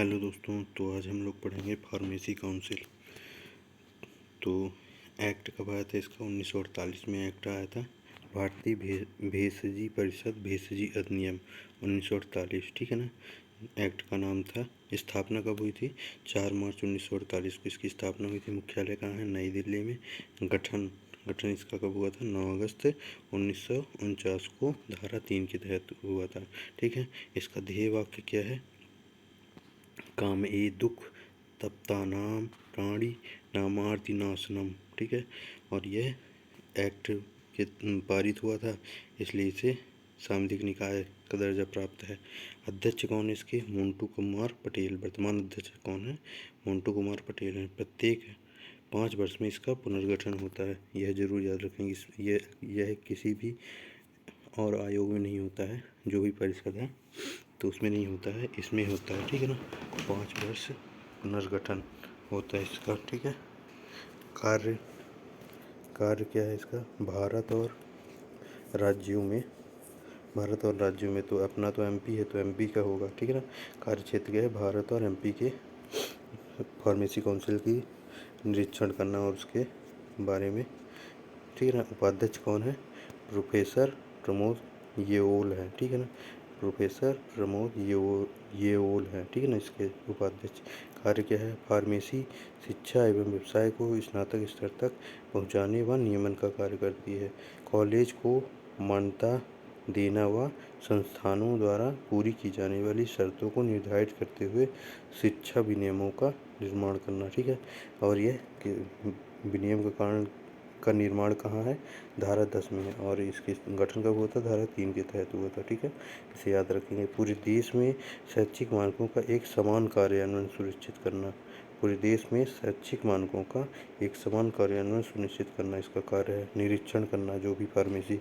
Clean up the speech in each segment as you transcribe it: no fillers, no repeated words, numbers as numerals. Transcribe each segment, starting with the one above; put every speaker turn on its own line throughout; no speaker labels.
Hello दोस्तों, तो आज हम लोग पढ़ेंगे फार्मेसी काउंसिल। तो एक्ट कब आया था इसका? 1948 में एक्ट आया था। भारतीय भेषजी परिषद भेषजी अधिनियम 1948, ठीक है ना। एक्ट का नाम था। स्थापना कब हुई थी? 4 मार्च 1948 को इसकी स्थापना हुई थी। मुख्यालय कहाँ है? नई दिल्ली में। गठन गठन इसका कब हुआ था? 9 अगस्त 1949 को धारा 3 के तहत हुआ था, ठीक है। इसका ध्येय वाक्य क्या है? काम ए दुख तप्तानाम प्राणी नामार्ति नाशनम, ठीक है। और यह एक्ट के पारित हुआ था, इसलिए इसे सांविधिक निकाय का दर्जा प्राप्त है। अध्यक्ष कौन है इसके? मोंटू कुमार पटेल। वर्तमान अध्यक्ष कौन है? मोंटू कुमार पटेल हैं। प्रत्येक 5 वर्ष में इसका पुनर्गठन होता है, यह जरूर याद रखेंगे। यह किसी भी और आयोग में नहीं होता है, जो भी परिषद है तो उसमें नहीं होता है, इसमें होता है, ठीक है ना। 5 वर्ष पुनर्गठन होता है इसका, ठीक है। कार्य कार्य क्या है इसका? भारत और राज्यों में तो अपना तो एमपी है, तो एमपी का होगा, ठीक है ना। कार्य क्षेत्र क्या है? भारत और एमपी के फार्मेसी काउंसिल की निरीक्षण करना और उसके बारे में, ठीक है ना। उपाध्यक्ष कौन है? प्रोफेसर प्रमोद येओल है, ठीक है ना। प्रोफेसर प्रमोद येओल है, ठीक है ना, इसके उपाध्यक्ष। कार्य क्या है? फार्मेसी शिक्षा एवं व्यवसाय को स्नातक स्तर तक पहुंचाने व नियमन का कार्य करती है। कॉलेज को मान्यता देना व संस्थानों द्वारा पूरी की जाने वाली शर्तों को निर्धारित करते हुए शिक्षा विनियमों का निर्माण करना, ठीक है। और यह विनियम का निर्माण कहाँ है? धारा 10 में है। और इसके गठन कब हुआ था? धारा 3 के तहत हुआ था, ठीक है। इसे याद रखेंगे। पूरे देश में शैक्षिक मानकों का एक समान कार्यान्वयन सुनिश्चित करना। पूरे देश में शैक्षिक मानकों का एक समान कार्यान्वयन सुनिश्चित करना इसका कार्य है। निरीक्षण करना, जो भी फार्मेसी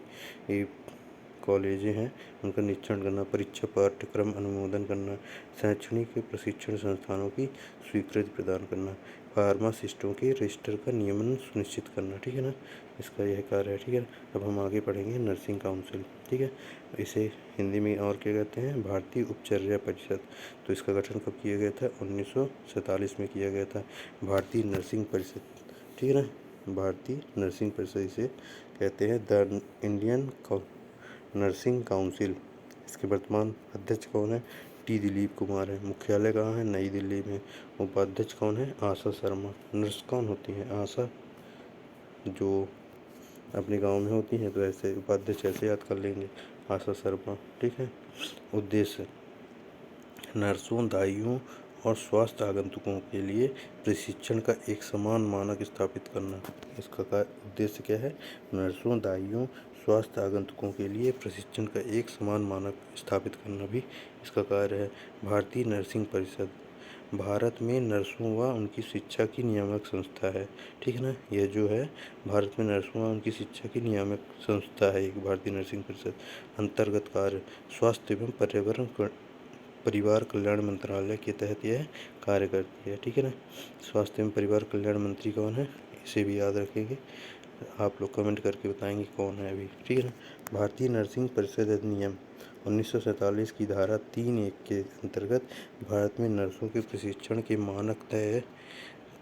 कॉलेजें हैं उनका निरीक्षण करना। परीक्षा पाठ्यक्रम अनुमोदन करना। शैक्षणिक प्रशिक्षण संस्थानों की स्वीकृति प्रदान करना। फार्मासिस्टों के रजिस्टर का नियमन सुनिश्चित करना, ठीक है ना। इसका यह कार्य है, ठीक है। अब हम आगे पढ़ेंगे नर्सिंग काउंसिल, ठीक है। इसे हिंदी में और क्या कहते हैं? भारतीय उपचर्या परिषद। तो इसका गठन कब किया गया था? 1947 में किया गया था। भारतीय नर्सिंग परिषद, ठीक है ना। भारतीय नर्सिंग परिषद इसे कहते हैं। The Indian nursing council. इसके वर्तमान अध्यक्ष कौन है? टी दिलीप कुमार है। मुख्यालय कहाँ है? नई दिल्ली में। उपाध्यक्ष कौन है? आशा शर्मा। नर्स कौन होती है? आशा, जो अपने गांव में होती हैं, तो ऐसे उपाध्यक्ष ऐसे याद कर लेंगे, आशा शर्मा, ठीक है। उद्देश्य नर्सों, दाइयों और स्वास्थ्य आगंतुकों के लिए प्रशिक्षण का एक समान मानक स्थापित करना। इसका उद्देश्य क्या है? नर्सों, दाइयों, स्वास्थ्य आगंतुकों के लिए प्रशिक्षण का एक समान मानक स्थापित करना भी इसका कार्य है। भारतीय नर्सिंग परिषद भारत में नर्सों व उनकी शिक्षा की नियामक संस्था है, ठीक है ना। यह जो है भारत में नर्सों व उनकी शिक्षा की नियामक संस्था है, एक भारतीय नर्सिंग परिषद। अंतर्गत कार्य स्वास्थ्य एवं परिवार कल्याण मंत्रालय के तहत यह कार्य करती है, ठीक है ना। स्वास्थ्य एवं परिवार कल्याण मंत्री कौन है? इसे भी याद रखेंगे, आप लोग कमेंट करके बताएंगे कौन है अभी, ठीक है ना। भारतीय नर्सिंग परिषद अधिनियम 1947 की धारा 3(1) के अंतर्गत भारत में नर्सों के प्रशिक्षण के मानक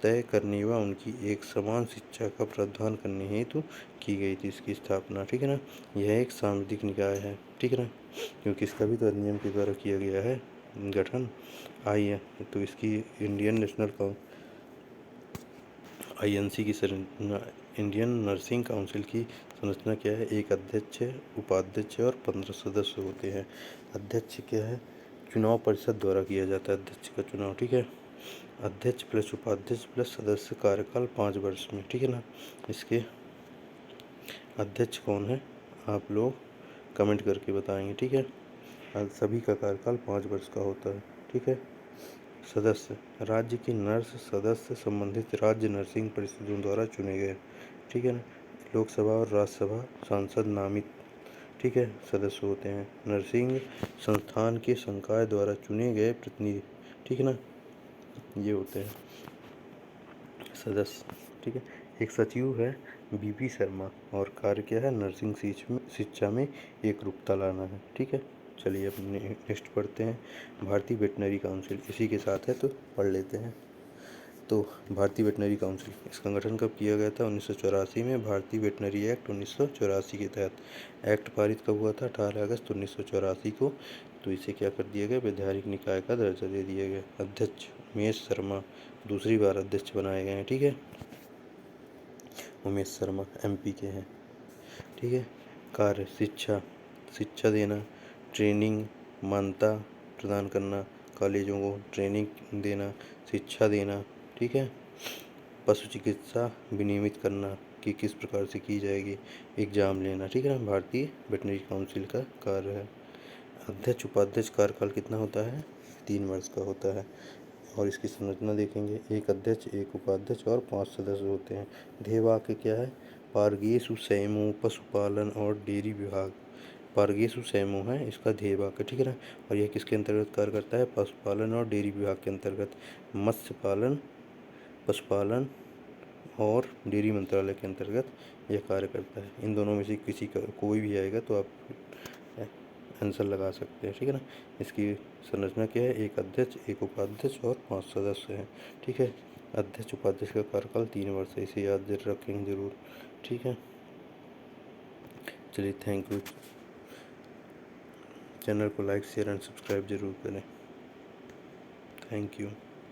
तय करने व उनकी एक समान शिक्षा का प्रावधान करने हेतु की गई थी इसकी स्थापना, ठीक है ना। यह एक सांविधिक निकाय है, ठीक है ना, क्योंकि इसका भी तो अधिनियम के द्वारा किया गया है गठन। तो इसकी इंडियन नेशनल INC की इंडियन नर्सिंग काउंसिल की संरचना क्या है? एक अध्यक्ष, उपाध्यक्ष और 15 सदस्य होते हैं। अध्यक्ष क्या है? चुनाव परिषद द्वारा किया जाता है अध्यक्ष का चुनाव, ठीक है। अध्यक्ष प्लस उपाध्यक्ष प्लस सदस्य, कार्यकाल 5 वर्ष में, ठीक है ना। इसके अध्यक्ष कौन है? आप लोग कमेंट करके बताएंगे, ठीक है। सभी का कार्यकाल 5 वर्ष का होता है, ठीक है। सदस्य राज्य के नर्स सदस्य संबंधित राज्य नर्सिंग परिषदों द्वारा चुने गए, ठीक है ना। लोकसभा और राज्यसभा सांसद नामित, ठीक है, सदस्य होते हैं। नर्सिंग संस्थान के संकाय द्वारा चुने गए प्रतिनिधि, ठीक है ना, ये होते हैं सदस्य, ठीक है। एक सचिव है BP शर्मा, और कार्य क्या है? नर्सिंग शिक्षा में एक रूपता लाना है, ठीक है। चलिए अपने नेक्स्ट पढ़ते हैं। भारतीय वेटनरी काउंसिल इसी के साथ है तो पढ़ लेते हैं। तो भारतीय वेटनरी काउंसिल इसका गठन कब किया गया था? 1984 में भारतीय वेटनरी एक्ट 1984 के तहत एक्ट पारित कब हुआ था? 18 अगस्त 1984 को। तो इसे क्या कर दिया गया? वैधानिक निकाय का दर्जा दे दिया गया। अध्यक्ष उमेश शर्मा दूसरी बार अध्यक्ष बनाए गए हैं। ठीक है, उमेश शर्मा एमपी के हैं। ठीक है, कार्य शिक्षा देना, ट्रेनिंग, मान्यता प्रदान करना, कॉलेजों को ट्रेनिंग देना, शिक्षा देना। ठीक है, पशु चिकित्सा विनियमित करना कि किस प्रकार से की जाएगी, एग्जाम लेना। ठीक है ना, भारतीय वेटनरी काउंसिल का कार्य है। अध्यक्ष उपाध्यक्ष कार्यकाल कितना होता है? 3 वर्ष का होता है। और इसकी संरचना देखेंगे, एक अध्यक्ष, एक उपाध्यक्ष और 5 सदस्य होते हैं। ध्येय वाक्य क्या है? पारगेसु सैमु पशुपालन और डेयरी विभाग। पारगेसु सैमु है इसका ध्येय वाक्य। ठीक है ना, और यह किसके अंतर्गत कार्य करता है? पशुपालन और डेयरी विभाग के अंतर्गत। मत्स्य पालन, पशुपालन और डेयरी मंत्रालय के अंतर्गत यह कार्य करता है। इन दोनों में से किसी का कोई भी आएगा तो आप आंसर लगा सकते हैं। ठीक है ना, इसकी संरचना क्या है? एक अध्यक्ष, एक उपाध्यक्ष और 5 सदस्य हैं। ठीक है, अध्यक्ष उपाध्यक्ष का कार्यकाल 3 वर्ष है, इसे याद रखेंगे जरूर। ठीक है, चलिए थैंक यू। चैनल को लाइक शेयर एंड सब्सक्राइब जरूर करें। Thank you.